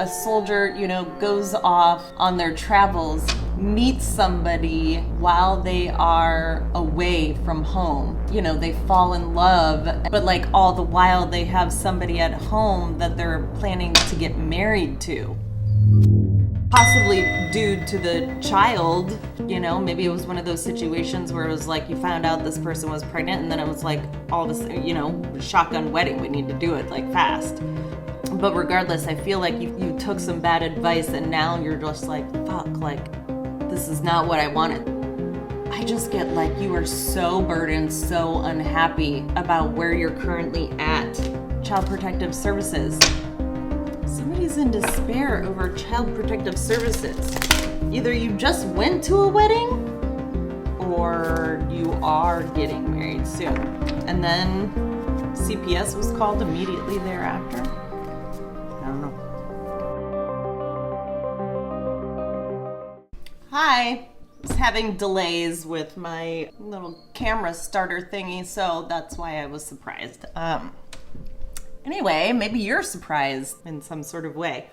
a soldier, goes off on their travels, meets somebody while they are away from home. They fall in love, but like all the while they have somebody at home that they're planning to get married to. Possibly due to the child, maybe it was one of those situations where it was like you found out this person was pregnant and then it was like all of a sudden, shotgun wedding, we need to do it like fast. But regardless, I feel like you took some bad advice and now you're just like, fuck, like this is not what I wanted. I just get like you are so burdened, so unhappy about where you're currently at. Child Protective Services. Somebody's in despair over Child Protective Services. Either you just went to a wedding or you are getting married soon. And then CPS was called immediately thereafter. I don't know. Hi. I was having delays with my little camera starter thingy, so that's why I was surprised. Anyway, maybe you're surprised in some sort of way.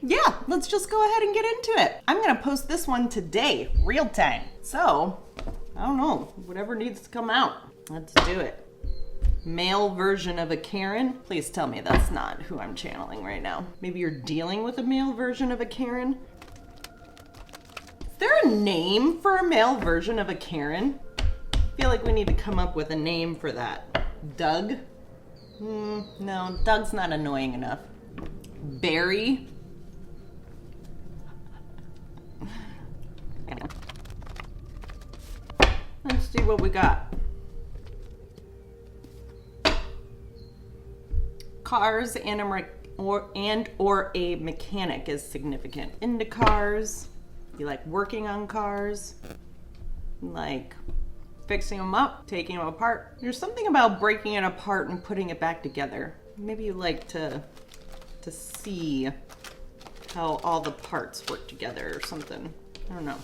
Yeah, let's just go ahead and get into it. I'm gonna post this one today, real time. So, I don't know, whatever needs to come out, let's do it. Male version of a Karen? Please tell me that's not who I'm channeling right now. Maybe you're dealing with a male version of a Karen? Is there a name for a male version of a Karen? I feel like we need to come up with a name for that. Doug? No, Doug's not annoying enough. Barry? Let's see what we got. Cars and or a mechanic is significant. Into cars. You like working on cars. Like fixing them up, taking them apart. There's something about breaking it apart and putting it back together. Maybe you like to see how all the parts work together or something. I don't know.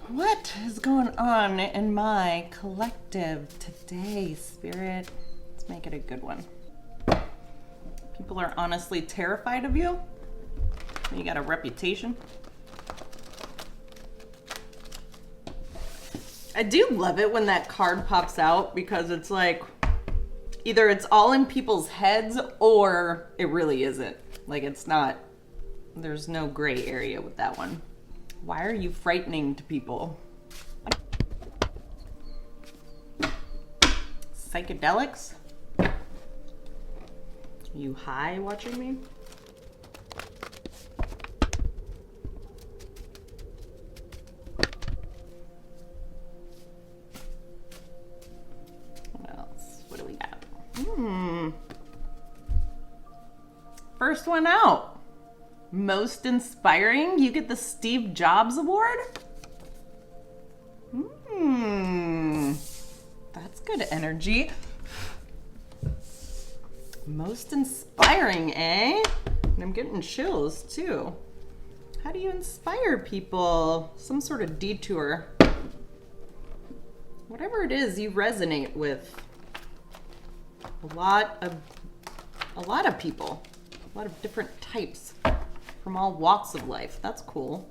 What is going on in my collective today, Spirit? Let's make it a good one. People are honestly terrified of you. You got a reputation. I do love it when that card pops out because it's like either it's all in people's heads or it really isn't. Like it's not, there's no gray area with that one. Why are you frightening to people? Psychedelics? Are you high watching me? First one out. Most inspiring. You get the Steve Jobs Award. That's good energy. Most inspiring, eh? And I'm getting chills too. How do you inspire people? Some sort of detour. Whatever it is, you resonate with a lot of people, a lot of different types from all walks of life. That's cool.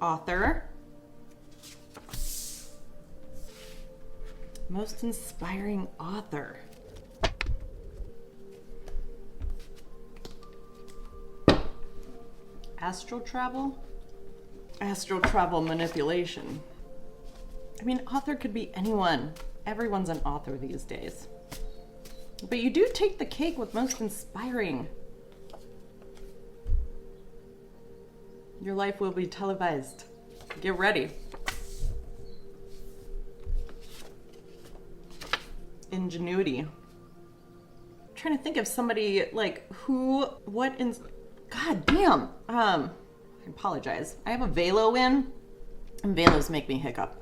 Author. Most inspiring author. Astral travel? Astral travel manipulation. I mean, author could be anyone. Everyone's an author these days. But you do take the cake with most inspiring. Your life will be televised. Get ready. Ingenuity. I'm trying to think of somebody like God damn. I apologize. I have a Velo in, and Velos make me hiccup.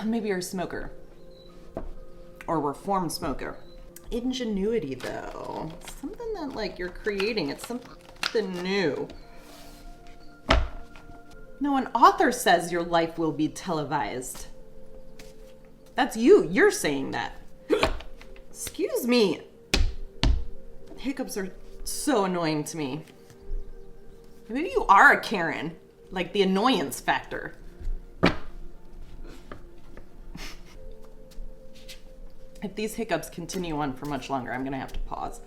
Maybe you're a smoker. Or reformed smoker. Ingenuity, though. Something that, like, you're creating. It's something new. No, an author says your life will be televised. That's you. You're saying that. Excuse me. Hiccups are so annoying to me. Maybe you are a Karen. Like the annoyance factor. If these hiccups continue on for much longer, I'm gonna have to pause.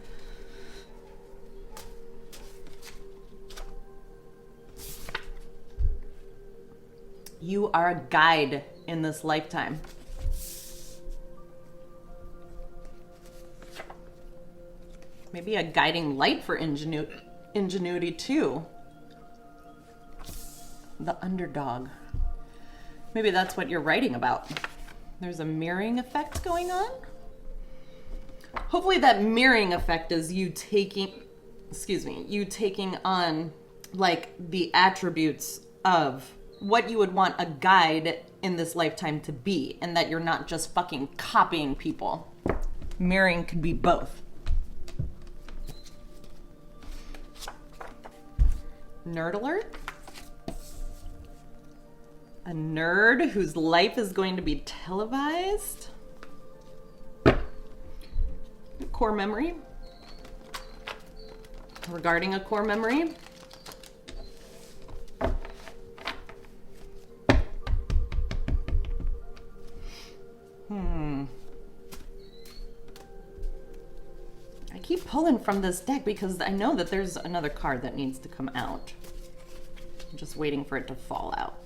You are a guide in this lifetime. Maybe a guiding light for ingenuity too. The underdog. Maybe that's what you're writing about. There's a mirroring effect going on. Hopefully that mirroring effect is you taking on like the attributes of what you would want a guide in this lifetime to be, and that you're not just fucking copying people. Mirroring could be both. Nerd alert? A nerd whose life is going to be televised? Core memory? Regarding a core memory? I keep pulling from this deck because I know that there's another card that needs to come out. I'm just waiting for it to fall out.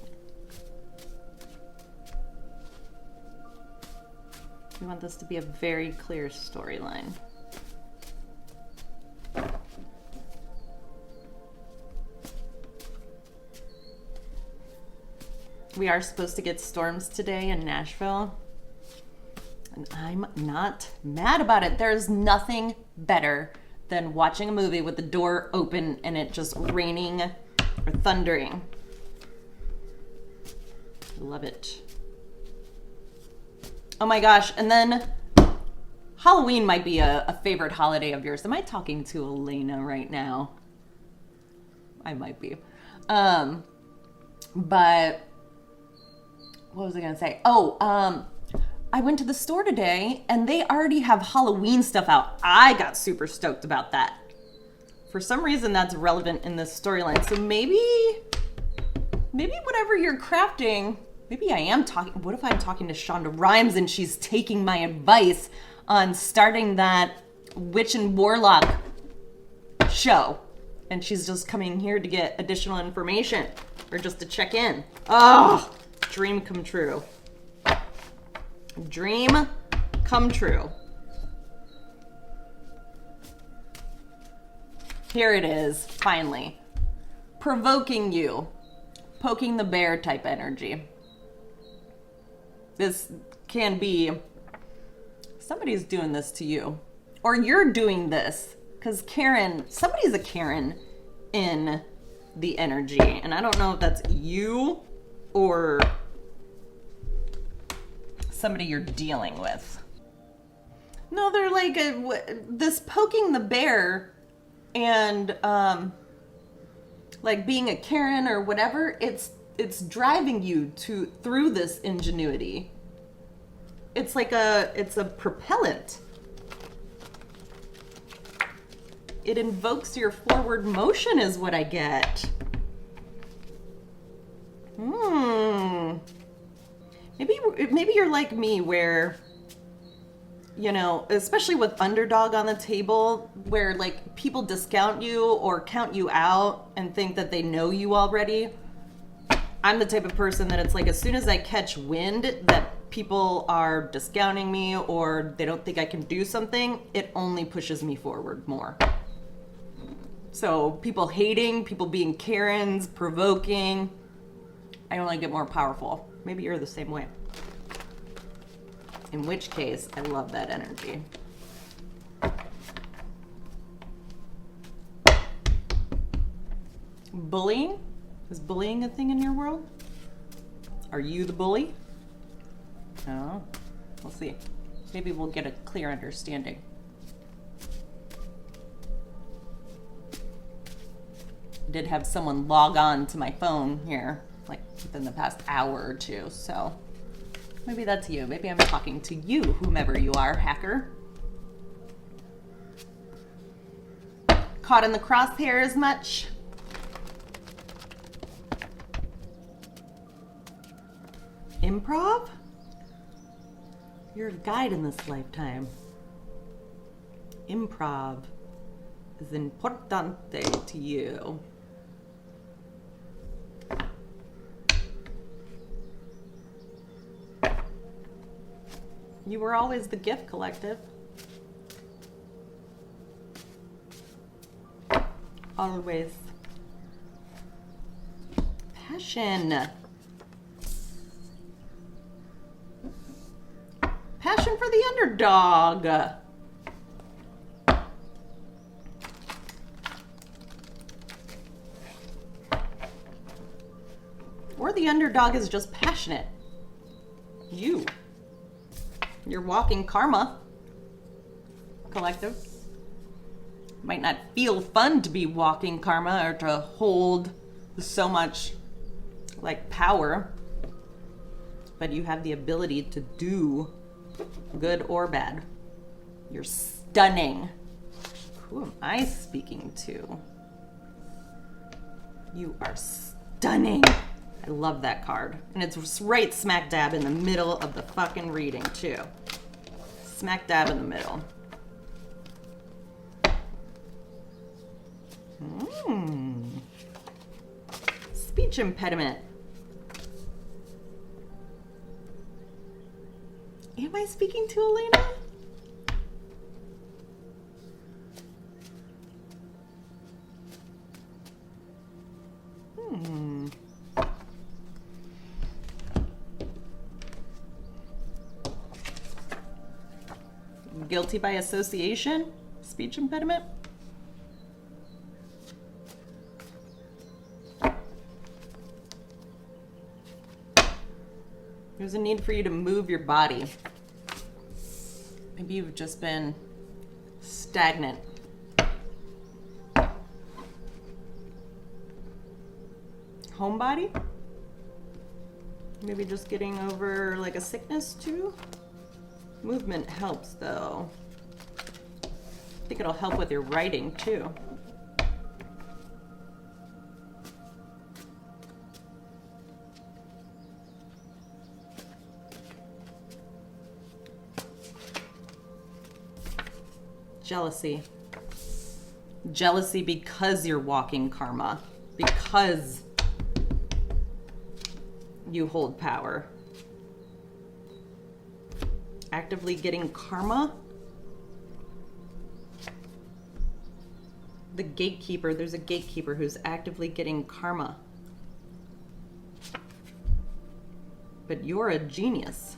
We want this to be a very clear storyline. We are supposed to get storms today in Nashville. And I'm not mad about it. There's nothing better than watching a movie with the door open and it just raining or thundering. Love it. Oh my gosh, and then Halloween might be a favorite holiday of yours. Am I talking to Elena right now? I might be. But what was I gonna say? I went to the store today and they already have Halloween stuff out. I got super stoked about that. For some reason that's relevant in this storyline. So maybe whatever you're crafting, maybe I am talking, what if I'm talking to Shonda Rhimes and she's taking my advice on starting that Witch and Warlock show. And she's just coming here to get additional information or just to check in. Oh, dream come true. Dream come true. Here it is, finally. Provoking you. Poking the bear type energy. This can be somebody's doing this to you. Or you're doing this. Because Karen, somebody's a Karen in the energy. And I don't know if that's you or somebody you're dealing with. No, they're like this poking the bear and like being a Karen or whatever, it's driving you through this ingenuity. It's like it's a propellant. It invokes your forward motion is what I get. Maybe you're like me where, you know, especially with underdog on the table, where like people discount you or count you out and think that they know you already. I'm the type of person that it's like as soon as I catch wind that people are discounting me or they don't think I can do something, it only pushes me forward more. So people hating, people being Karens, provoking, I only get more powerful. Maybe you're the same way. In which case, I love that energy. Bullying? Is bullying a thing in your world? Are you the bully? No. We'll see. Maybe we'll get a clear understanding. I did have someone log on to my phone here, like within the past hour or two, so maybe that's you. Maybe I'm talking to you, whomever you are, hacker. caught in the crosshairs much? Improv? You're a guide in this lifetime. Improv is importante to you. You were always the gift collective. Always. Passion. Passion for the underdog. Or the underdog is just passionate. You're walking karma. Collective. Might not feel fun to be walking karma or to hold so much like power, but you have the ability to do good or bad. You're stunning. Who am I speaking to? You are stunning. I love that card. And it's right smack dab in the middle of the fucking reading too. Smack dab in the middle. Speech impediment. Am I speaking to Elena? Guilty by association? Speech impediment? There's a need for you to move your body. Maybe you've just been stagnant. Homebody? Maybe just getting over like a sickness too? Movement helps though. I think it'll help with your writing too. Jealousy. Jealousy because you're walking karma. Because you hold power. Actively getting karma. The gatekeeper, there's a gatekeeper who's actively getting karma. But you're a genius.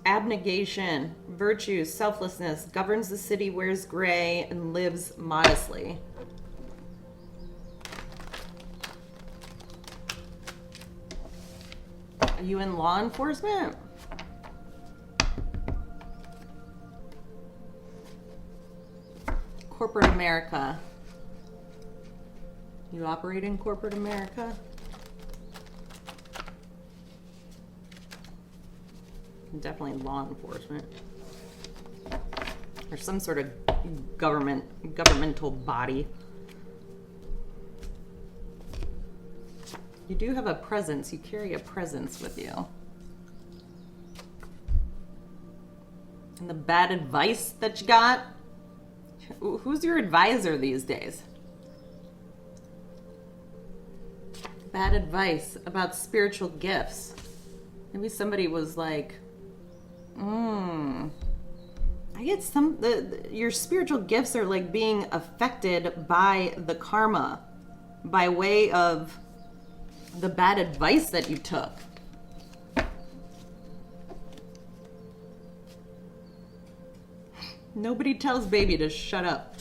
Abnegation, virtue, selflessness, governs the city, wears gray, and lives modestly. Are you in law enforcement? Corporate America. You operate in corporate America? Definitely law enforcement. Or some sort of governmental body. You do have a presence. You carry a presence with you. And the bad advice that you got? Who's your advisor these days? Bad advice about spiritual gifts. Maybe somebody was like, I get your spiritual gifts are like being affected by the karma by way of the bad advice that you took. Nobody tells baby to shut up.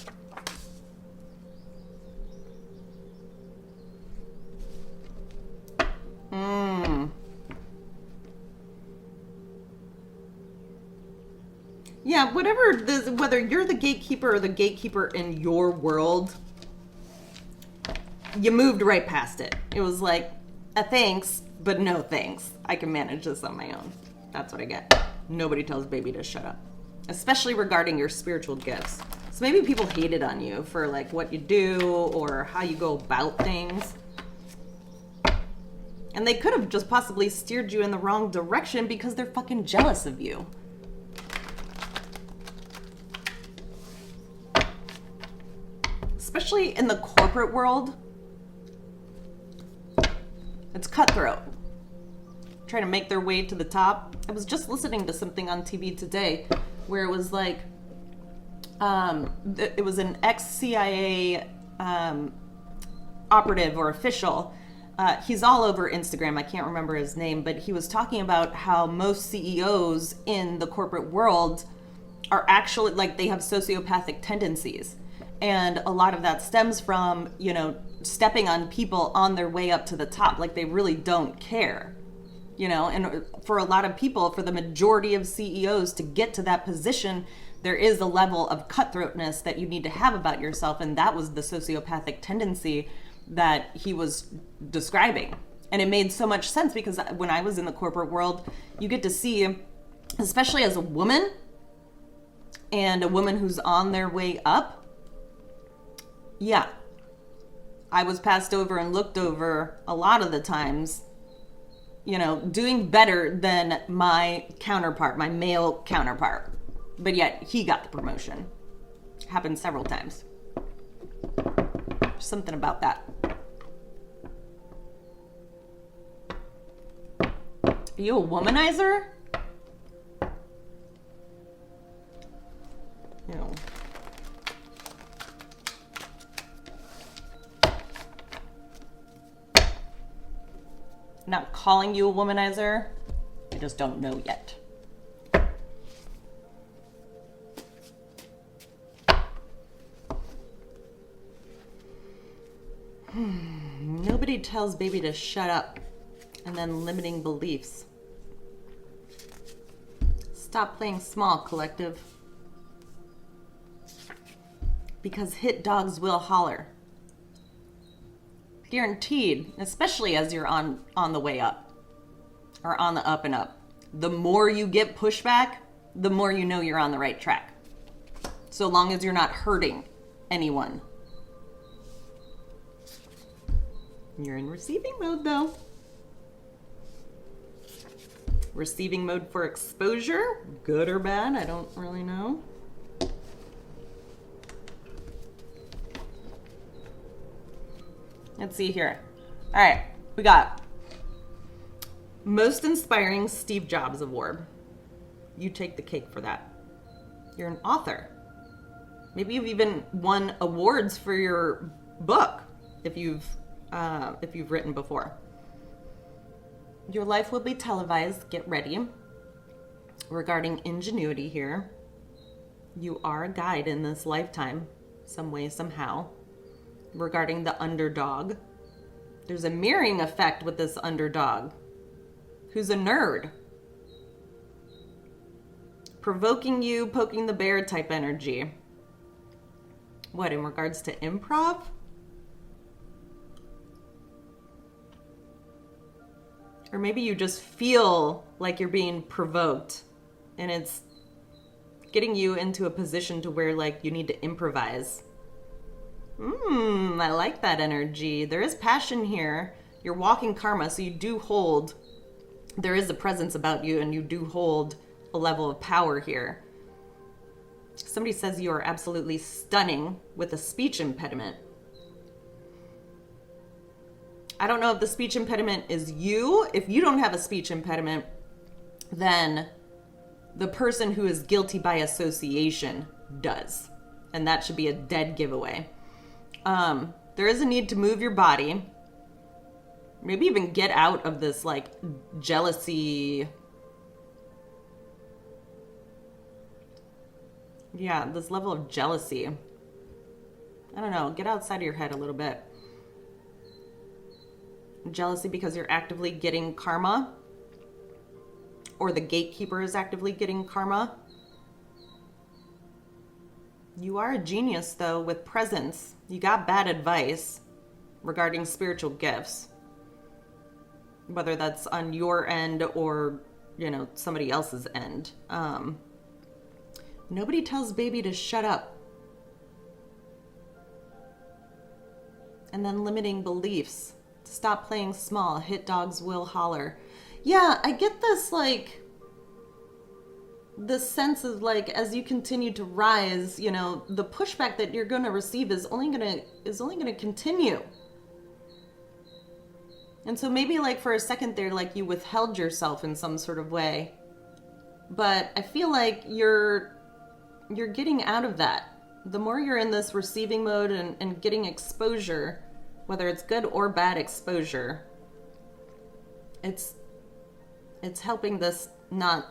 Yeah, whether you're the gatekeeper or the gatekeeper in your world, you moved right past it. It was like, a thanks, but no thanks. I can manage this on my own. That's what I get. Nobody tells baby to shut up, especially regarding your spiritual gifts. So maybe people hated on you for like what you do or how you go about things. And they could have just possibly steered you in the wrong direction because they're fucking jealous of you. Especially in the corporate world. It's cutthroat. Trying to make their way to the top. I was just listening to something on TV today where it was like, it was an ex-CIA operative or official. He's all over Instagram. I can't remember his name, but he was talking about how most CEOs in the corporate world are actually, like, they have sociopathic tendencies. And a lot of that stems from, you know, stepping on people on their way up to the top. Like, they really don't care, you know. And for a lot of people, for the majority of CEOs to get to that position, there is a level of cutthroatness that you need to have about yourself. And that was the sociopathic tendency that he was describing. And it made so much sense because when I was in the corporate world, you get to see, especially as a woman and a woman who's on their way up, yeah, I was passed over and looked over a lot of the times, you know, doing better than my counterpart, my male counterpart. But yet he got the promotion. Happened several times. Something about that. Are you a womanizer? No. I'm not calling you a womanizer. I just don't know yet. Nobody tells baby to shut up. And then limiting beliefs. Stop playing small, collective. Because hit dogs will holler. Guaranteed, especially as you're on the way up. Or on the up and up. The more you get pushback, the more you know you're on the right track. So long as you're not hurting anyone. You're in receiving mode though. Receiving mode for exposure, good or bad, I don't really know. Let's see here. All right, we got Most Inspiring Steve Jobs Award. You take the cake for that. You're an author. Maybe you've even won awards for your book if you've written before. Your life will be televised. Get ready. Regarding ingenuity here, you are a guide in this lifetime, some way, somehow. Regarding the underdog, there's a mirroring effect with this underdog, who's a nerd. Provoking you, poking the bear type energy. What, in regards to improv? Or maybe you just feel like you're being provoked and it's getting you into a position to where like you need to improvise. I like that energy. There is passion here. You're walking karma, so you do hold, there is a presence about you and you do hold a level of power here. Somebody says you are absolutely stunning with a speech impediment. I don't know if the speech impediment is you. If you don't have a speech impediment, then the person who is guilty by association does. And that should be a dead giveaway. There is a need to move your body. Maybe even get out of this like jealousy. Yeah, this level of jealousy. I don't know. Get outside of your head a little bit. Jealousy because you're actively getting karma, or the gatekeeper is actively getting karma. You are a genius, though, with presence. You got bad advice regarding spiritual gifts. Whether that's on your end or, somebody else's end. Nobody tells baby to shut up. And then limiting beliefs. Stop playing small. Hit dogs will holler. Yeah, I get this, this sense of, as you continue to rise, the pushback that you're going to receive is only going to continue. And so maybe, for a second there, you withheld yourself in some sort of way. But I feel like you're getting out of that. The more you're in this receiving mode and getting exposure, whether it's good or bad exposure, it's helping this not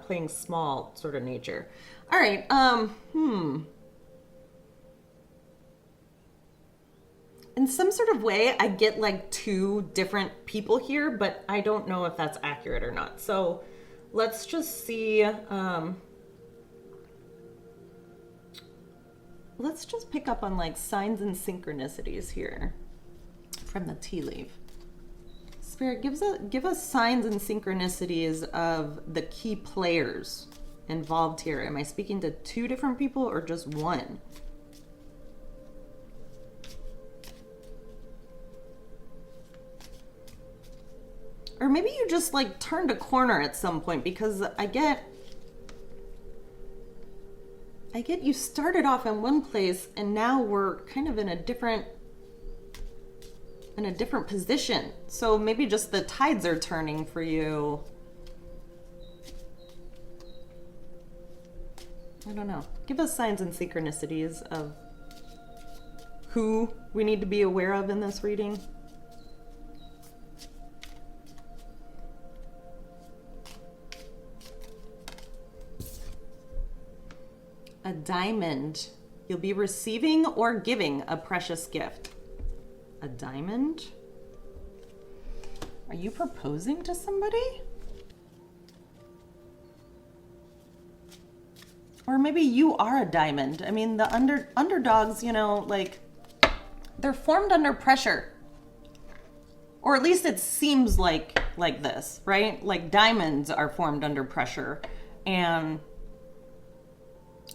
playing small sort of nature. All right, In some sort of way, I get two different people here, but I don't know if that's accurate or not. So let's just see. Let's just pick up on signs and synchronicities here from the tea leaf. Spirit, give us signs and synchronicities of the key players involved here. Am I speaking to two different people or just one? Or maybe you just turned a corner at some point, because I get you started off in one place and now we're kind of in a different position. So maybe just the tides are turning for you. I don't know. Give us signs and synchronicities of who we need to be aware of in this reading. A diamond. You'll be receiving or giving a precious gift. A diamond? Are you proposing to somebody? Or maybe you are a diamond. I mean, the underdogs, they're formed under pressure. Or at least it seems like this, right? Diamonds are formed under pressure. And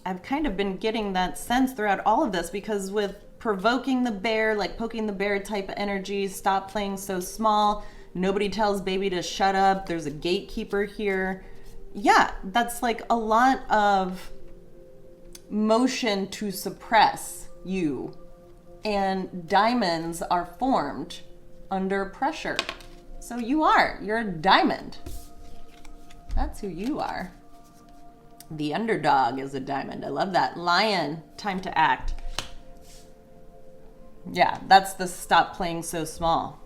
I've kind of been getting that sense throughout all of this, because with provoking the bear, poking the bear type of energy, stop playing so small, nobody tells baby to shut up, there's a gatekeeper here. Yeah, that's a lot of motion to suppress you. And diamonds are formed under pressure. So you're a diamond. That's who you are. The underdog is a diamond. I love that. Lion, time to act. Yeah, that's the stop playing so small.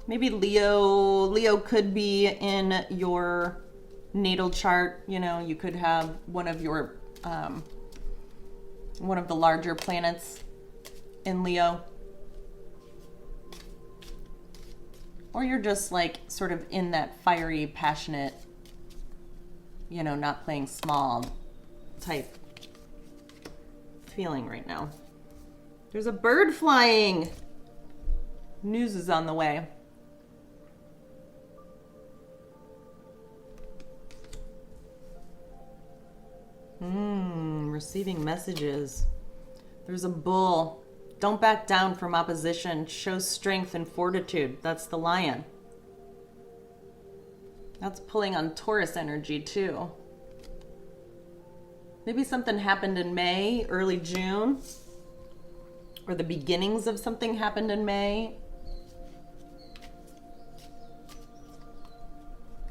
Maybe Leo could be in your natal chart. You could have one of the larger planets in Leo. Or you're just sort of in that fiery, passionate, not playing small type feeling right now. There's a bird flying. News is on the way. Receiving messages. There's a bull. Don't back down from opposition. Show strength and fortitude. That's the lion. That's pulling on Taurus energy too. Maybe something happened in May, early June, or the beginnings of something happened in May.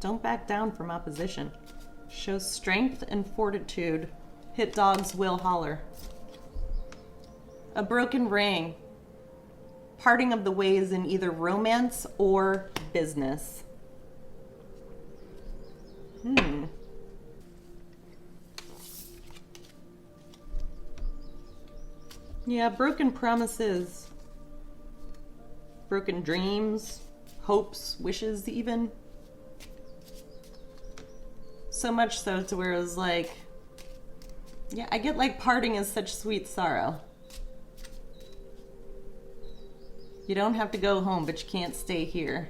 Don't back down from opposition. Show strength and fortitude. Hit dogs will holler. A broken ring. Parting of the ways in either romance or business. Yeah, broken promises. Broken dreams. Hopes, wishes even. So much so to where it was Yeah, I get like parting is such sweet sorrow. You don't have to go home, but you can't stay here.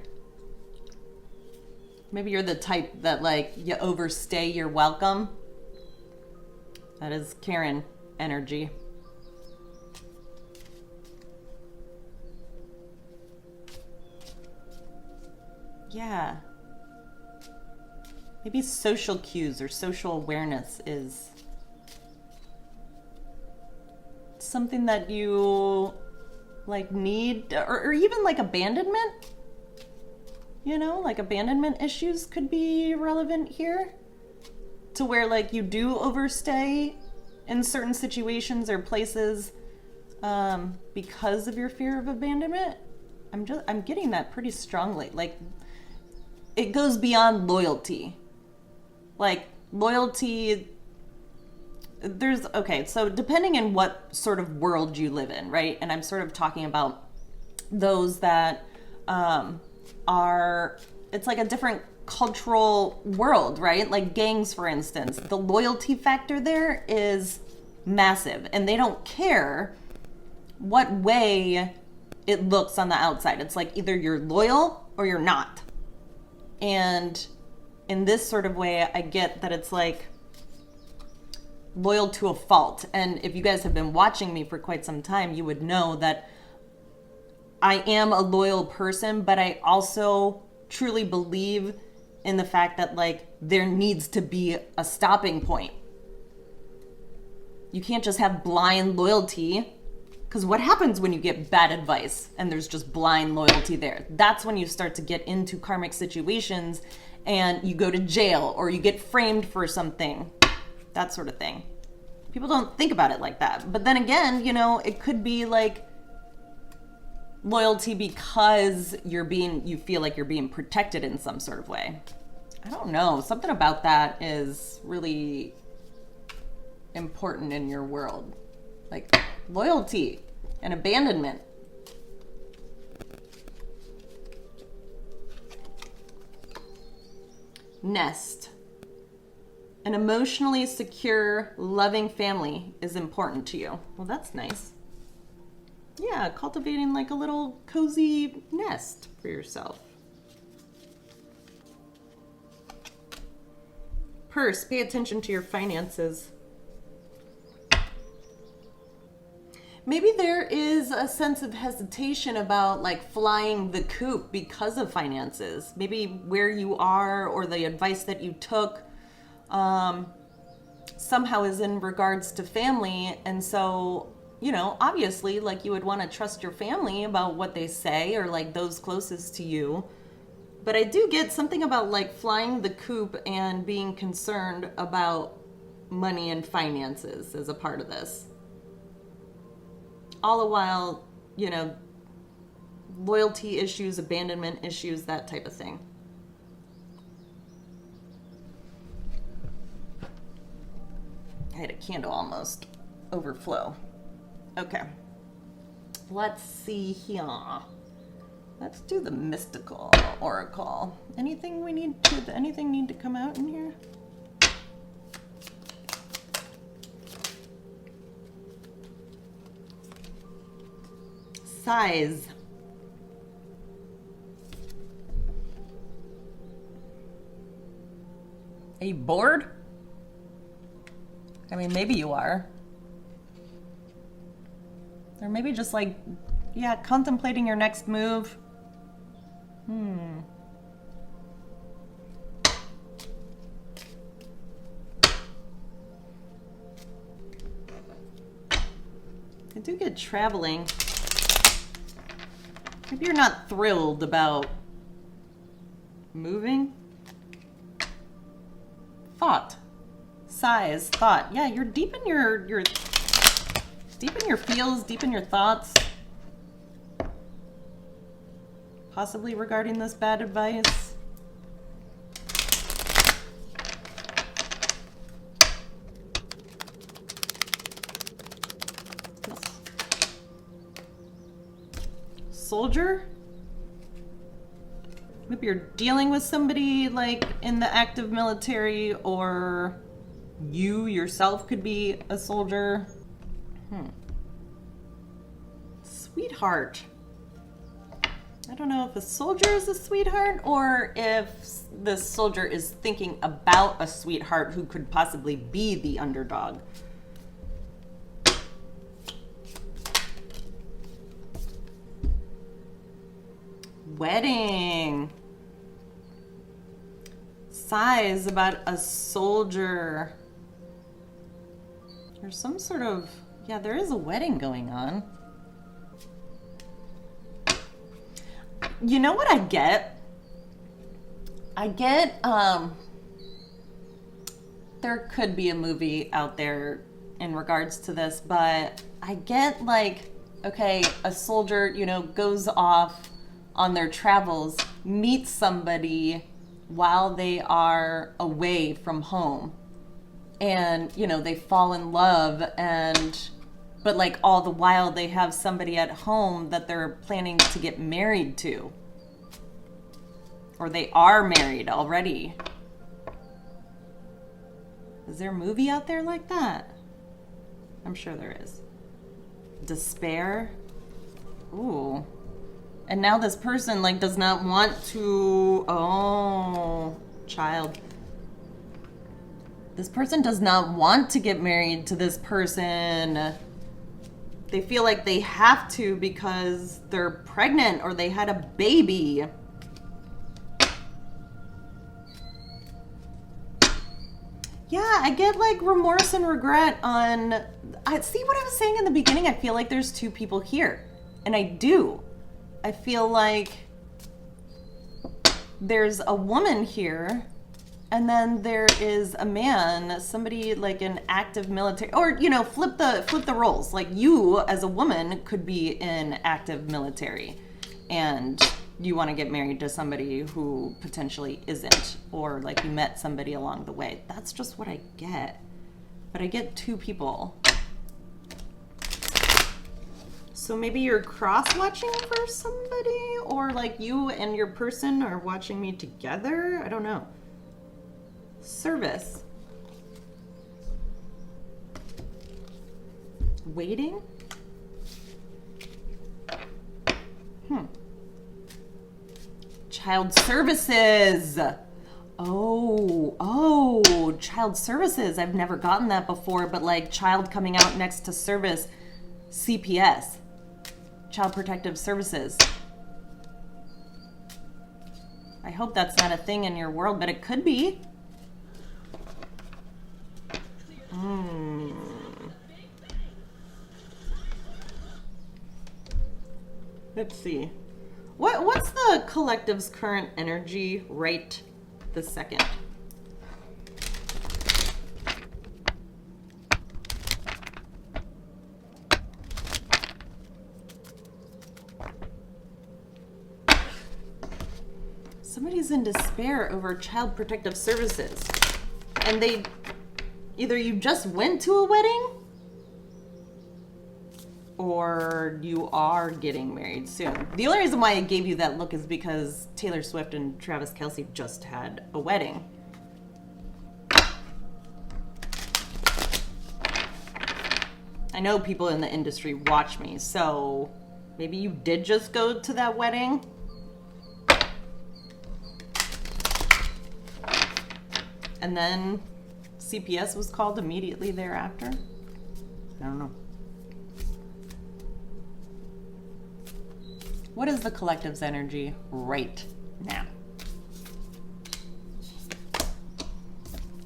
Maybe you're the type that like you overstay your welcome. That is Karen energy. Yeah. Maybe social cues or social awareness is something that you like need, or even like abandonment. You know, like abandonment issues could be relevant here, to where like you do overstay in certain situations or places because of your fear of abandonment. I'm getting that pretty strongly. Like it goes beyond loyalty. Like loyalty, okay, so depending on what sort of world you live in, right? And I'm sort of talking about those that are, it's like a different cultural world, right? Like gangs, for instance. The loyalty factor there is massive, and they don't care what way it looks on the outside. It's like either you're loyal or you're not. And in this sort of way, I get that it's like loyal to a fault. And if you guys have been watching me for quite some time, you would know that I am a loyal person, but I also truly believe in the fact that like there needs to be a stopping point. You can't just have blind loyalty, because what happens when you get bad advice and there's just blind loyalty there? That's when you start to get into karmic situations and you go to jail or you get framed for something, that sort of thing. People don't think about it like that. But then again, you know, it could be like loyalty because you feel like you're being protected in some sort of way. I don't know. Something about that is really important in your world. Like loyalty and abandonment. Nest. An emotionally secure, loving family is important to you. Well, that's nice. Yeah, cultivating like a little cozy nest for yourself. Purse, pay attention to your finances. Maybe there is a sense of hesitation about like flying the coop because of finances. Maybe where you are or the advice that you took somehow is in regards to family. And so, you know, obviously like you would want to trust your family about what they say or like those closest to you. But I do get something about like flying the coop and being concerned about money and finances as a part of this. All the while, you know, loyalty issues, abandonment issues, that type of thing. I had a candle almost overflow. Okay. Let's see here. Let's do the mystical oracle. Anything need to come out in here? Size. Are you bored? I mean, maybe you are. Or maybe just like, yeah, contemplating your next move. I do get traveling. Maybe you're not thrilled about moving. Thought. Size. Thought. Yeah, you're deep in your deep in your feels, deep in your thoughts. Possibly regarding this bad advice. Soldier? Maybe you're dealing with somebody like in the active military, or You yourself could be a soldier. Sweetheart. I don't know if a soldier is a sweetheart or if the soldier is thinking about a sweetheart who could possibly be the underdog. Wedding. Sighs about a soldier. There's some sort of, yeah, there is a wedding going on. You know what I get? There could be a movie out there in regards to this, but I get like, okay, a soldier, goes off on their travels, meets somebody while they are away from home. And, they fall in love but like all the while they have somebody at home that they're planning to get married to. Or they are married already. Is there a movie out there like that? I'm sure there is. Despair. Ooh. And now this person does not want to, child. This person does not want to get married to this person. They feel like they have to because they're pregnant or they had a baby. Yeah, I get remorse and regret on... I see what I was saying in the beginning. I feel like there's two people here. And I do. I feel like there's a woman here, and then there is a man, somebody an active military, or flip the roles. Like you as a woman could be in active military, and you want to get married to somebody who potentially isn't, or you met somebody along the way. That's just what I get. But I get two people. So maybe you're cross-watching for somebody, or you and your person are watching me together? I don't know. Service. Waiting? Child services. Oh, child services. I've never gotten that before, but child coming out next to service. CPS. Child Protective Services. I hope that's not a thing in your world, but it could be. Let's see. What's the collective's current energy right this second? Somebody's in despair over Child Protective Services. And either you just went to a wedding, or you are getting married soon. The only reason why I gave you that look is because Taylor Swift and Travis Kelce just had a wedding. I know people in the industry watch me, so maybe you did just go to that wedding. And then CPS was called immediately thereafter. I don't know. What is the collective's energy right now?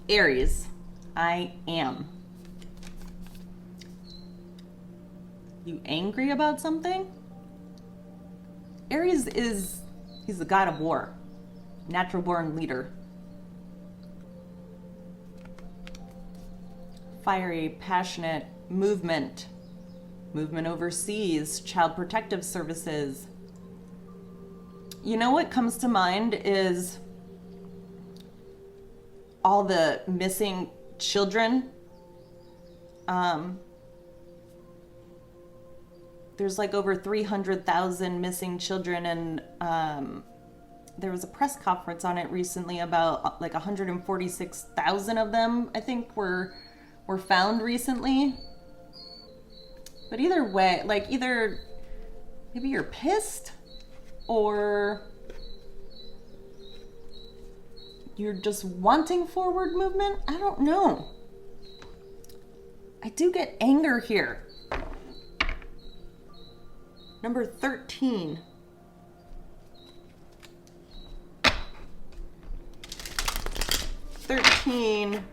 Aries, I am. You angry about something? Aries he's the god of war, natural born leader. Fiery, passionate, movement overseas, Child Protective Services. You know what comes to mind is all the missing children. There's over 300,000 missing children, and there was a press conference on it recently about like 146,000 of them, I think, were found recently. But either way, like either maybe you're pissed or you're just wanting forward movement. I don't know. I do get anger here. Number 13. 13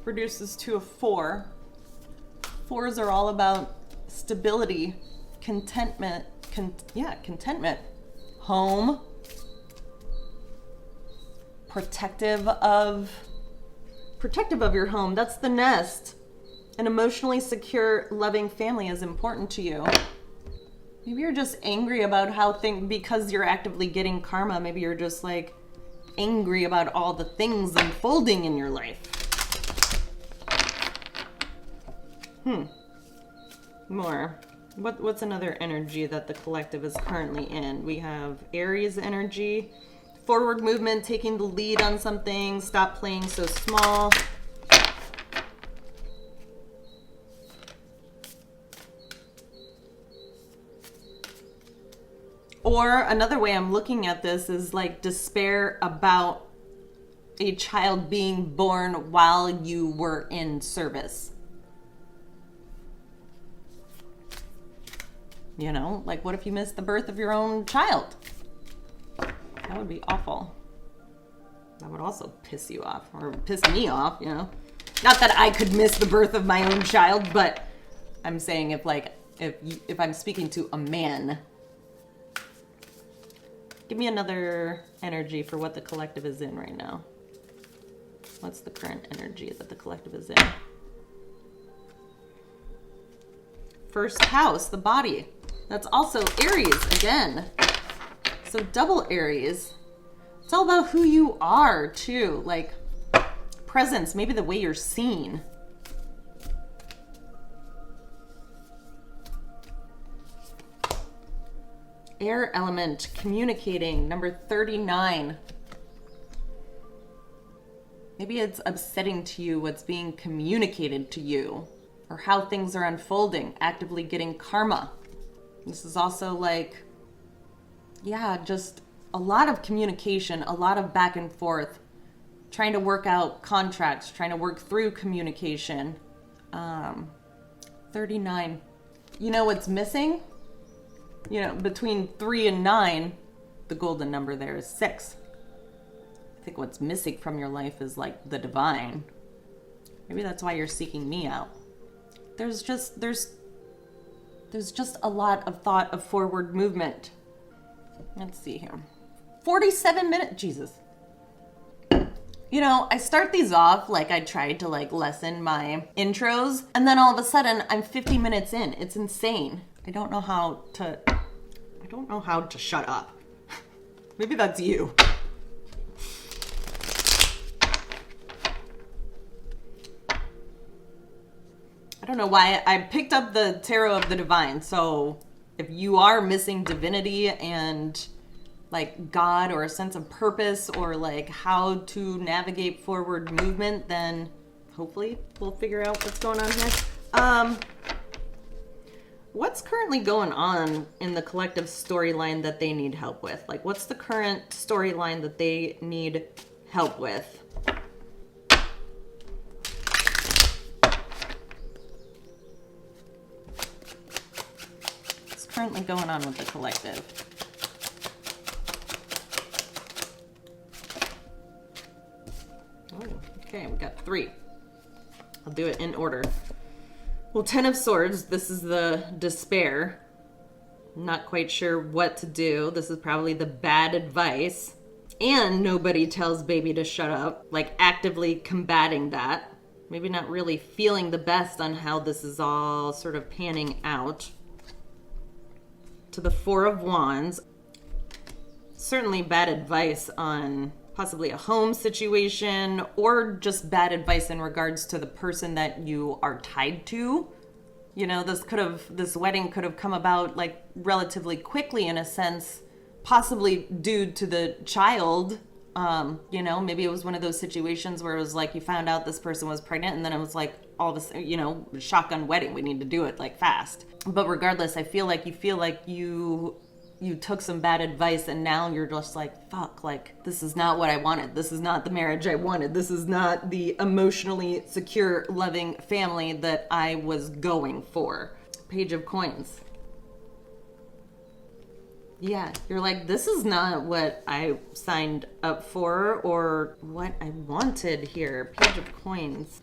reduces to a 4. 4s are all about stability, contentment, contentment. Home, protective of your home. That's the nest. An emotionally secure, loving family is important to you. Maybe you're just angry about how because you're actively getting karma, maybe you're just like angry about all the things unfolding in your life. More. What's another energy that the collective is currently in? We have Aries energy. Forward movement, taking the lead on something. Stop playing so small. Or another way I'm looking at this is like despair about a child being born while you were in service. You know, like what if you missed the birth of your own child? That would be awful. That would also piss you off, or piss me off, you know. Not that I could miss the birth of my own child, but I'm saying if I'm speaking to a man. Give me another energy for what the collective is in right now. What's the current energy that the collective is in? First house, the body. That's also Aries again. So double Aries. It's all about who you are too. Like presence, maybe the way you're seen. Air element, communicating, number 39. Maybe it's upsetting to you what's being communicated to you or how things are unfolding, actively getting karma. This is also like, yeah, just a lot of communication, a lot of back and forth, trying to work out contracts, trying to work through communication. 39. You know what's missing? You know, between 3 and 9, the golden number there is 6. I think what's missing from your life is like the divine. Maybe that's why you're seeking me out. There's just a lot of thought of forward movement. Let's see here. 47 minutes, Jesus. You know, I start these off like I tried to like lessen my intros, and then all of a sudden I'm 50 minutes in. It's insane. I don't know how to shut up. Maybe that's you. I don't know why I picked up the Tarot of the Divine. So if you are missing divinity and like God or a sense of purpose or like how to navigate forward movement, then hopefully we'll figure out what's going on here. What's currently going on in the collective storyline that they need help with? Like, what's the current storyline that they need help with? What's currently going on with the collective? Oh, okay, we got 3. I'll do it in order. Well, 10 of Swords, this is the despair. Not quite sure what to do. This is probably the bad advice. And nobody tells baby to shut up. Like actively combating that. Maybe not really feeling the best on how this is all sort of panning out. To the 4 of Wands. Certainly bad advice on possibly a home situation, or just bad advice in regards to the person that you are tied to. You know, this wedding could have come about like relatively quickly in a sense, possibly due to the child. Maybe it was one of those situations where it was like you found out this person was pregnant and then it was like all this, shotgun wedding. We need to do it like fast. But regardless, I feel like you took some bad advice and now you're just like, fuck, like this is not what I wanted. This is not the marriage I wanted. This is not the emotionally secure, loving family that I was going for. Page of Coins. Yeah, you're like, this is not what I signed up for or what I wanted here. Page of Coins.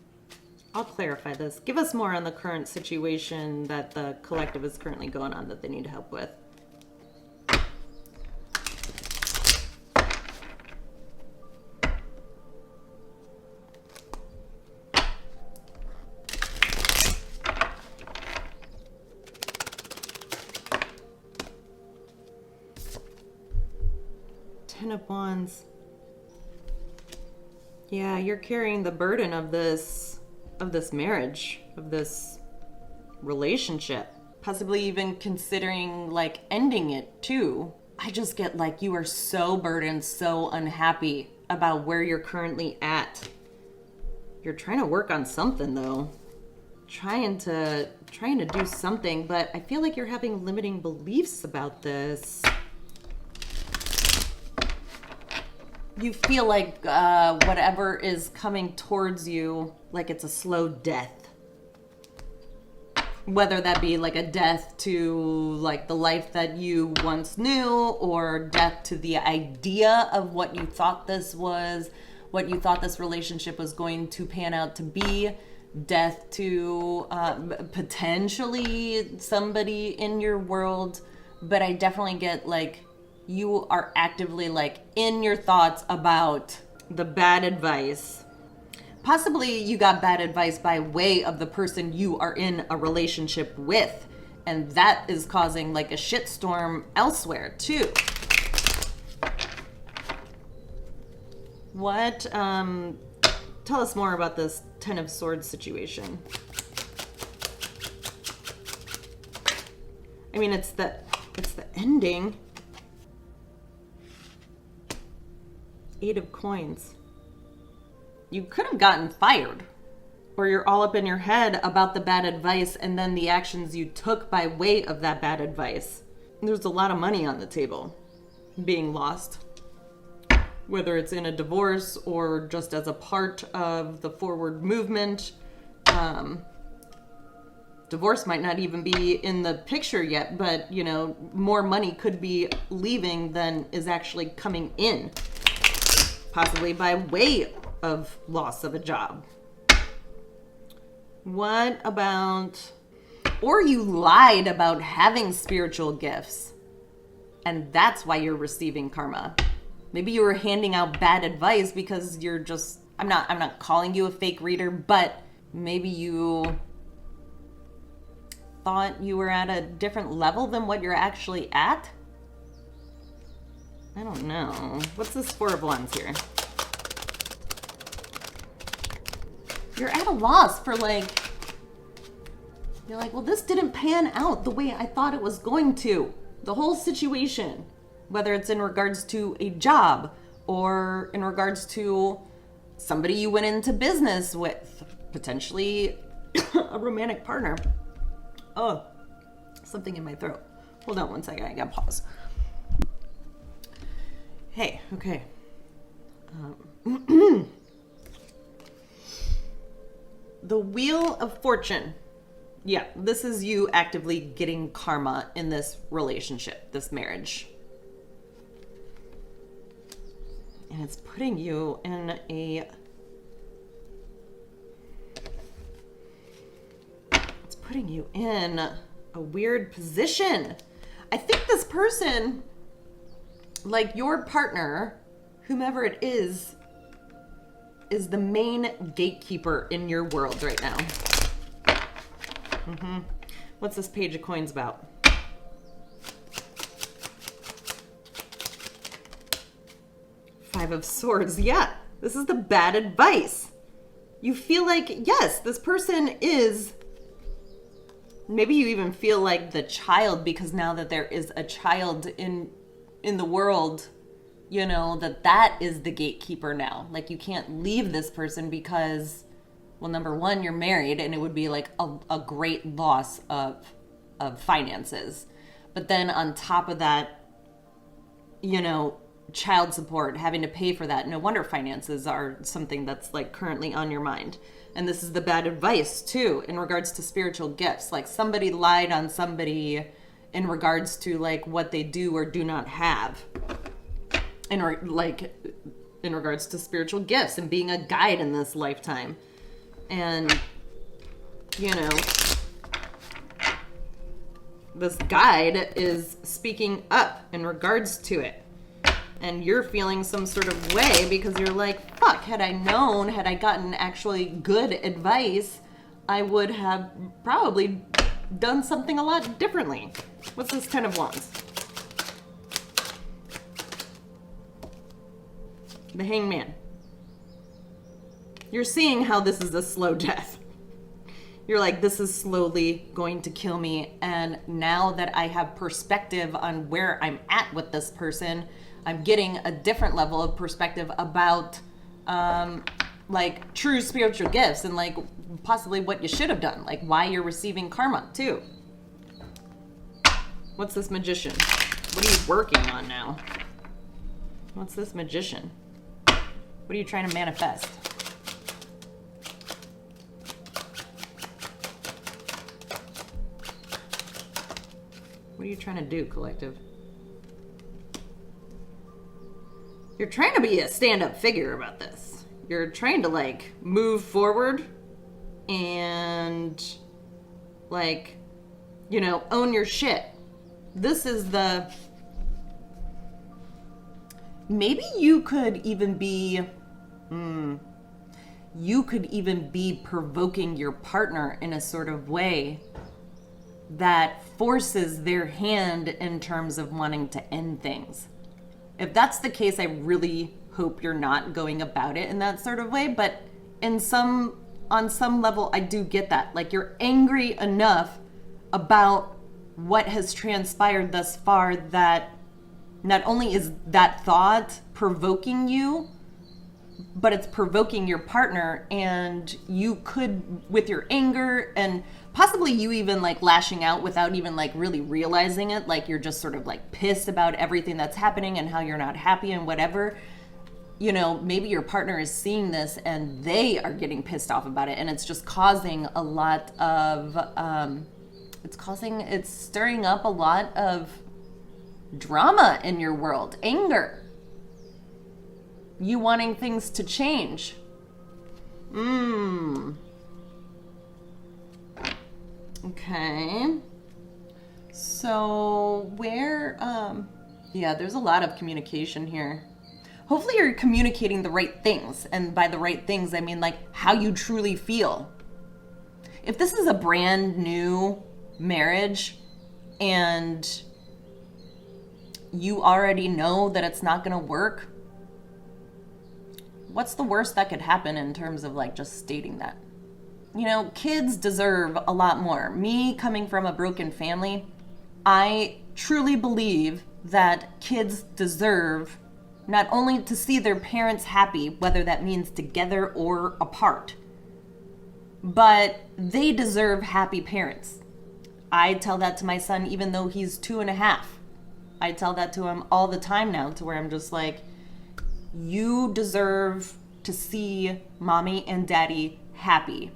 I'll clarify this. Give us more on the current situation that the collective is currently going on that they need help with. Ten of Wands. Yeah, you're carrying the burden of this marriage, of this relationship. Possibly even considering like ending it too. I just get like you are so burdened, so unhappy about where you're currently at. You're trying to work on something though. Trying to do something, but I feel like you're having limiting beliefs about this. You feel like whatever is coming towards you, like it's a slow death. Whether that be like a death to like the life that you once knew, or death to the idea of what you thought this was, what you thought this relationship was going to pan out to be, death to potentially somebody in your world. But I definitely get like you are actively like in your thoughts about the bad advice. Possibly you got bad advice by way of the person you are in a relationship with, and that is causing like a shitstorm elsewhere too. What tell us more about this Ten of Swords situation. I mean, it's the ending. Eight of Coins. You could have gotten fired, or you're all up in your head about the bad advice and then the actions you took by way of that bad advice. There's a lot of money on the table being lost, whether it's in a divorce or just as a part of the forward movement. Divorce might not even be in the picture yet, but more money could be leaving than is actually coming in. Possibly by way of loss of a job. What about, or you lied about having spiritual gifts, and that's why you're receiving karma. Maybe you were handing out bad advice because you're just, I'm not calling you a fake reader, but maybe you thought you were at a different level than what you're actually at. I don't know. What's this Four of Wands here? You're at a loss for you're like, well, this didn't pan out the way I thought it was going to. The whole situation, whether it's in regards to a job or in regards to somebody you went into business with, potentially a romantic partner. Oh, something in my throat. Hold on one second, I gotta pause. Hey, okay. The Wheel of Fortune. Yeah, this is you actively getting karma in this relationship, this marriage. And it's putting you in a weird position. I think this person, like your partner, whomever it is the main gatekeeper in your world right now. What's this Page of Coins about? Five of Swords. Yeah, this is the bad advice. You feel like, yes, this person is, maybe you even feel like the child, because now that there is a child in in the world, you know, that is the gatekeeper now. Like, you can't leave this person because, well, number one, you're married, and it would be like a great loss of finances. But then on top of that, you know, child support, having to pay for that. No wonder finances are something that's like currently on your mind. And this is the bad advice too in regards to spiritual gifts. Like, somebody lied on somebody in regards to like what they do or do not have. In regards to spiritual gifts and being a guide in this lifetime. And, you know, this guide is speaking up in regards to it. And you're feeling some sort of way because you're like, fuck, had I known, had I gotten actually good advice, I would have probably done something a lot differently. What's this Ten of Wands? The Hangman. You're seeing how this is a slow death. You're like, this is slowly going to kill me. And now that I have perspective on where I'm at with this person, I'm getting a different level of perspective about like true spiritual gifts and like possibly what you should have done, like why you're receiving karma too. What's this Magician? What are you working on now? What's this Magician? What are you trying to manifest? What are you trying to do, collective? You're trying to be a stand-up figure about this. You're trying to like move forward and like, you know, own your shit. This is the... Maybe you could even be... You could even be provoking your partner in a sort of way that forces their hand in terms of wanting to end things. If that's the case, I really hope you're not going about it in that sort of way. But on some level, I do get that. Like, you're angry enough about what has transpired thus far that not only is that thought provoking you, but it's provoking your partner, and you could, with your anger and possibly you even like lashing out without even like really realizing it, like you're just sort of like pissed about everything that's happening and how you're not happy and whatever, you know, maybe your partner is seeing this and they are getting pissed off about it, and it's just causing a lot of it's stirring up a lot of drama in your world, anger, you wanting things to change. Okay. So where, yeah, there's a lot of communication here. Hopefully you're communicating the right things. And by the right things, I mean like how you truly feel. If this is a brand new marriage and you already know that it's not going to work, what's the worst that could happen in terms of like just stating that? You know, kids deserve a lot more. Me coming from a broken family, I truly believe that kids deserve not only to see their parents happy, whether that means together or apart, but they deserve happy parents. I tell that to my son even though he's 2.5. I tell that to him all the time now, to where I'm just like, you deserve to see mommy and daddy happy.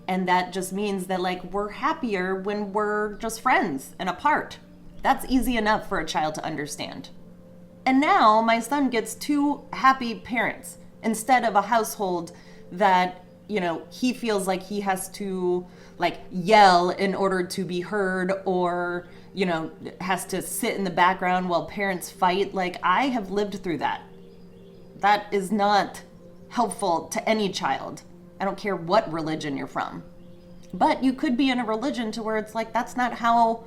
And that just means that like we're happier when we're just friends and apart. That's easy enough for a child to understand. And now my son gets 2 happy parents instead of a household that, you know, he feels like he has to like yell in order to be heard, or, you know, has to sit in the background while parents fight. Like, I have lived through that. That is not helpful to any child. I don't care what religion you're from. But you could be in a religion to where it's like, that's not how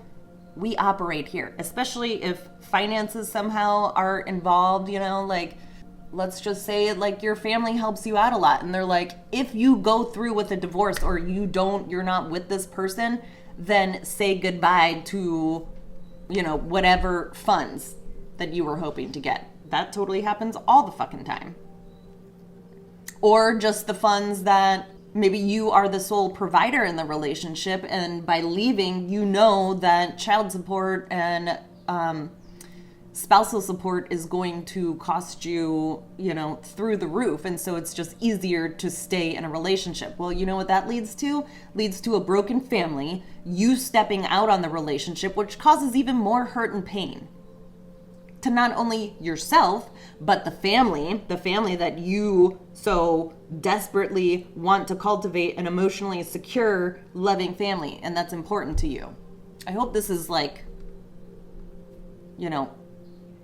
we operate here. Especially if finances somehow are involved, you know, like, let's just say like your family helps you out a lot. And they're like, if you go through with a divorce or you're not with this person, then say goodbye to whatever funds that you were hoping to get. That totally happens all the fucking time. Or just the funds that maybe you are the sole provider in the relationship, and by leaving, you know that child support and spousal support is going to cost you, through the roof. And so it's just easier to stay in a relationship. Well, you know what that leads to? Leads to a broken family, you stepping out on the relationship, which causes even more hurt and pain to not only yourself, but the family that you so desperately want to cultivate an emotionally secure, loving family. And that's important to you. I hope this is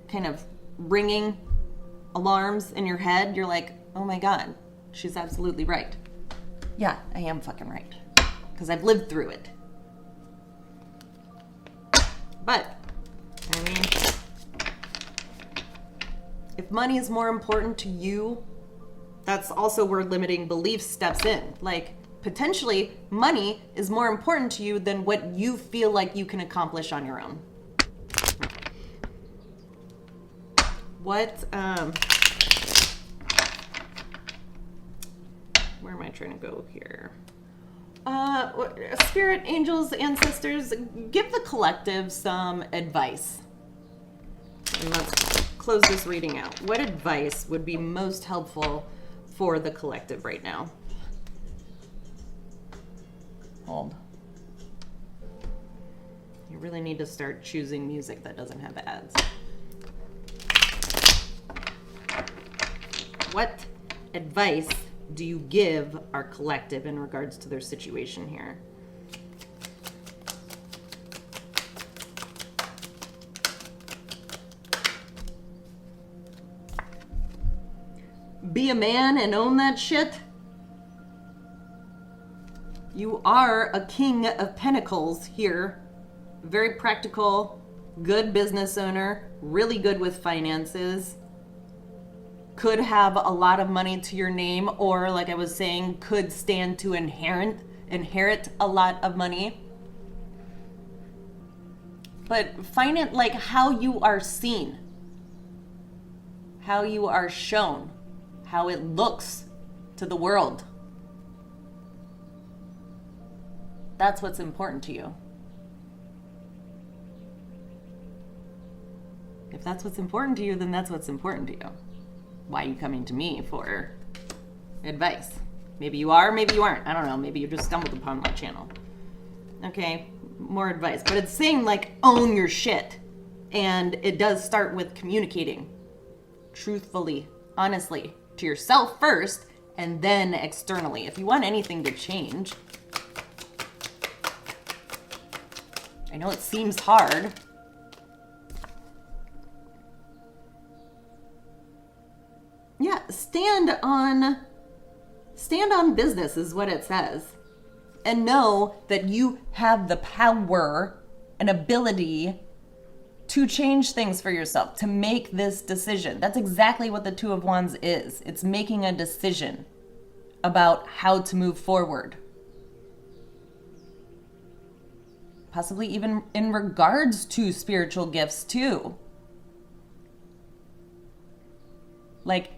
kind of ringing alarms in your head. You're like, oh my God, she's absolutely right. Yeah, I am fucking right. Because I've lived through it. But, if money is more important to you, that's also where limiting beliefs steps in. Potentially, money is more important to you than what you feel like you can accomplish on your own. Where am I trying to go here? Spirit, angels, ancestors, give the collective some advice. And let's close this reading out. What advice would be most helpful for the collective right now? Hold. You really need to start choosing music that doesn't have ads. What advice do you give our collective in regards to their situation here? Be a man and own that shit. You are a king of pentacles here. Very practical, good business owner, really good with finances. Could have a lot of money to your name, or like I was saying, could stand to inherit a lot of money. But find it how you are seen, how you are shown, how it looks to the world. That's what's important to you. If that's what's important to you, then that's what's important to you. Why are you coming to me for advice? Maybe you are, maybe you aren't. I don't know. Maybe you just stumbled upon my channel. Okay, more advice. But it's saying own your shit. And it does start with communicating truthfully, honestly, to yourself first, and then externally. If you want anything to change. I know it seems hard. Yeah, stand on business is what it says. And know that you have the power and ability to change things for yourself, to make this decision. That's exactly what the Two of Wands is. It's making a decision about how to move forward. Possibly even in regards to spiritual gifts too.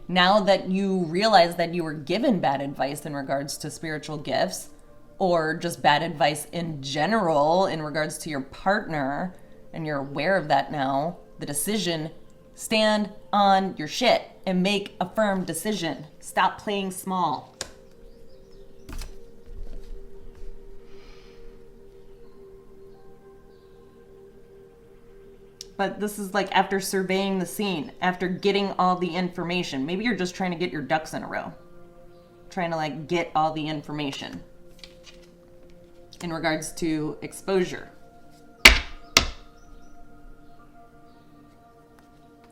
Now that you realize that you were given bad advice in regards to spiritual gifts, or just bad advice in general in regards to your partner, and you're aware of that now, the decision, stand on your shit and make a firm decision. Stop playing small. But this is after surveying the scene, after getting all the information. Maybe you're just trying to get your ducks in a row. Trying to get all the information in regards to exposure.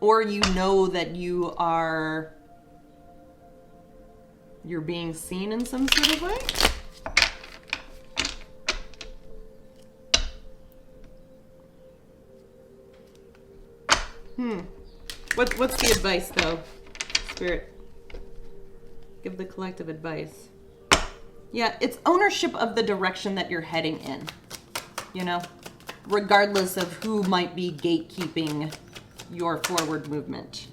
Or you know that you're being seen in some sort of way. What's the advice though, Spirit? Give the collective advice. Yeah, it's ownership of the direction that you're heading in. regardless of who might be gatekeeping your forward movement.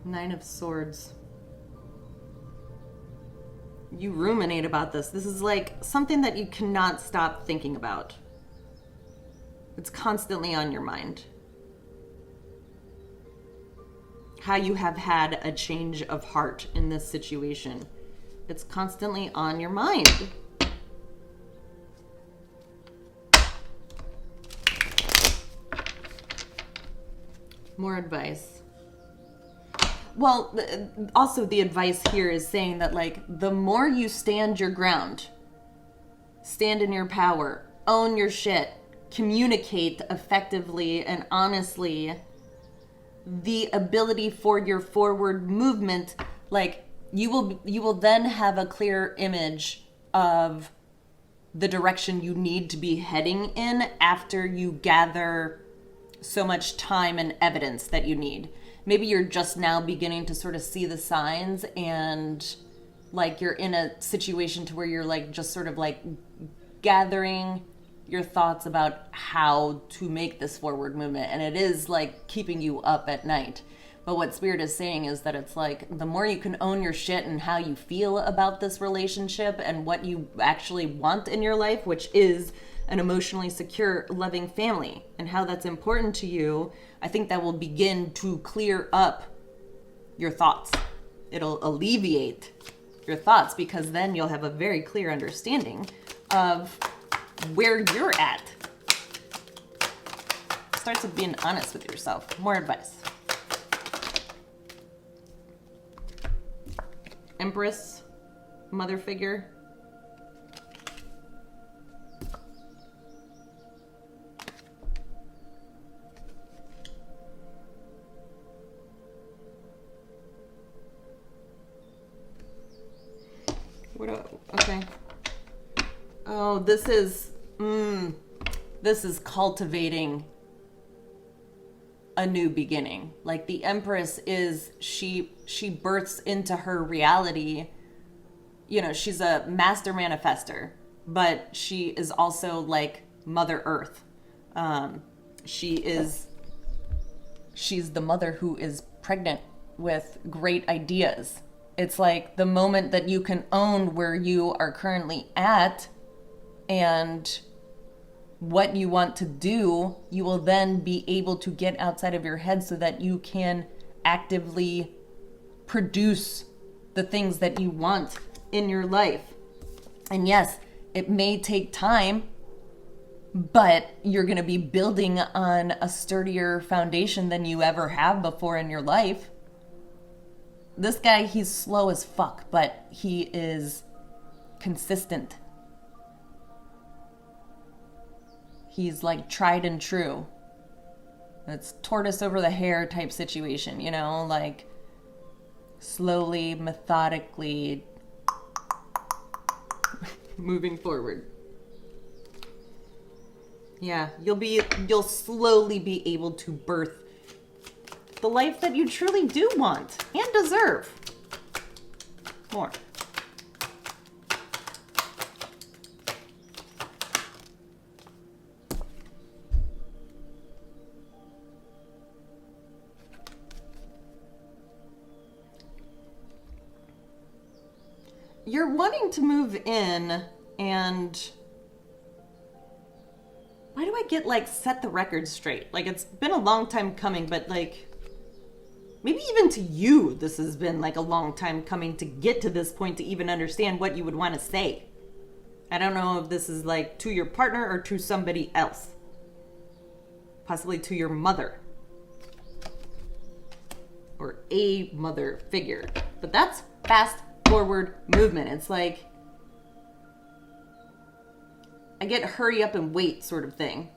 Nine of Swords. You ruminate about this. This is like something that you cannot stop thinking about. It's constantly on your mind. How you have had a change of heart in this situation. It's constantly on your mind. More advice. Well, also the advice here is saying that, like, the more you stand your ground, stand in your power, own your shit, communicate effectively and honestly, the ability for your forward movement, like, you will then have a clear image of the direction you need to be heading in after you gather so much time and evidence that you need. Maybe you're just now beginning to sort of see the signs, and like you're in a situation to where you're like just sort of like gathering your thoughts about how to make this forward movement, and it is like keeping you up at night. But what Spirit is saying is that it's like the more you can own your shit and how you feel about this relationship and what you actually want in your life, which is an emotionally secure, loving family, and how that's important to you, I think that will begin to clear up your thoughts. It'll alleviate your thoughts, because then you'll have a very clear understanding of where you're at. Starts with being honest with yourself. More advice. Empress, mother figure. Okay. Oh, this is cultivating a new beginning. Like the Empress is, she births into her reality. You know, she's a master manifester, but she is also like Mother Earth. She's the mother who is pregnant with great ideas. It's like the moment that you can own where you are currently at and what you want to do, you will then be able to get outside of your head so that you can actively produce the things that you want in your life. And yes, it may take time, but you're going to be building on a sturdier foundation than you ever have before in your life. This guy, he's slow as fuck, but he is consistent. He's like tried and true. It's tortoise over the hare type situation, you know, like slowly, methodically moving forward. Yeah, you'll slowly be able to birth the life that you truly do want and deserve. More. You're wanting to move in, and why do I get like set the record straight? Like it's been a long time coming, but like maybe even to you this has been like a long time coming to get to this point to even understand what you would want to say. I don't know if this is like to your partner or to somebody else. Possibly to your mother. Or a mother figure. But that's fast forward movement. It's like I get hurry up and wait sort of thing.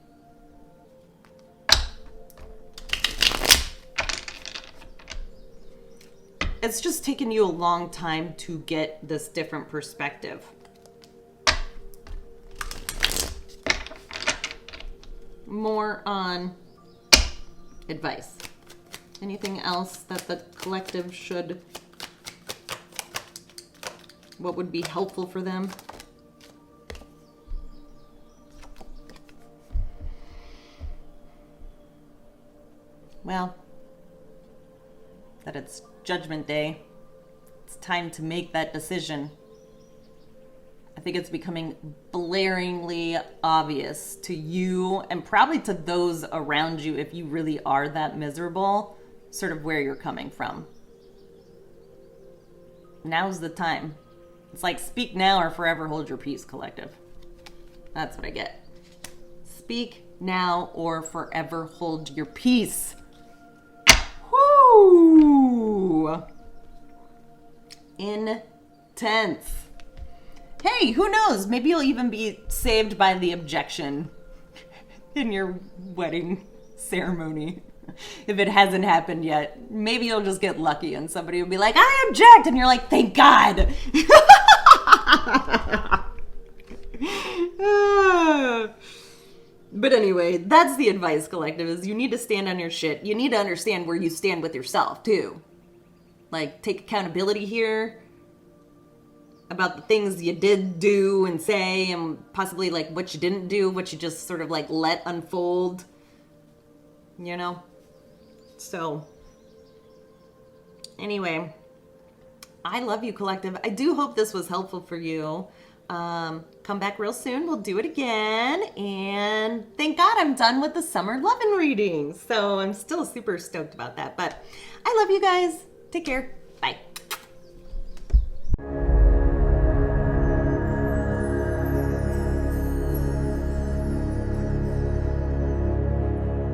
It's just taken you a long time to get this different perspective. More on advice. Anything else that the collective should What would be helpful for them? Well, that it's Judgment Day. It's time to make that decision. I think it's becoming blaringly obvious to you and probably to those around you, if you really are that miserable, sort of where you're coming from. Now's the time. It's like speak now or forever hold your peace, collective. That's what I get. Speak now or forever hold your peace. Whoo! Intense. Hey, who knows? Maybe you'll even be saved by the objection in your wedding ceremony. If it hasn't happened yet, maybe you'll just get lucky and somebody will be like, I object! And you're like, thank God! But anyway, that's the advice, collective, is you need to stand on your shit. You need to understand where you stand with yourself, too. Like, take accountability here about the things you did do and say, and possibly like what you didn't do, what you just sort of like let unfold, you know? So anyway, I love you, collective. I do hope this was helpful for you. Come back real soon. We'll do it again. And thank God I'm done with the summer love and readings. So I'm still super stoked about that, but I love you guys. Take care.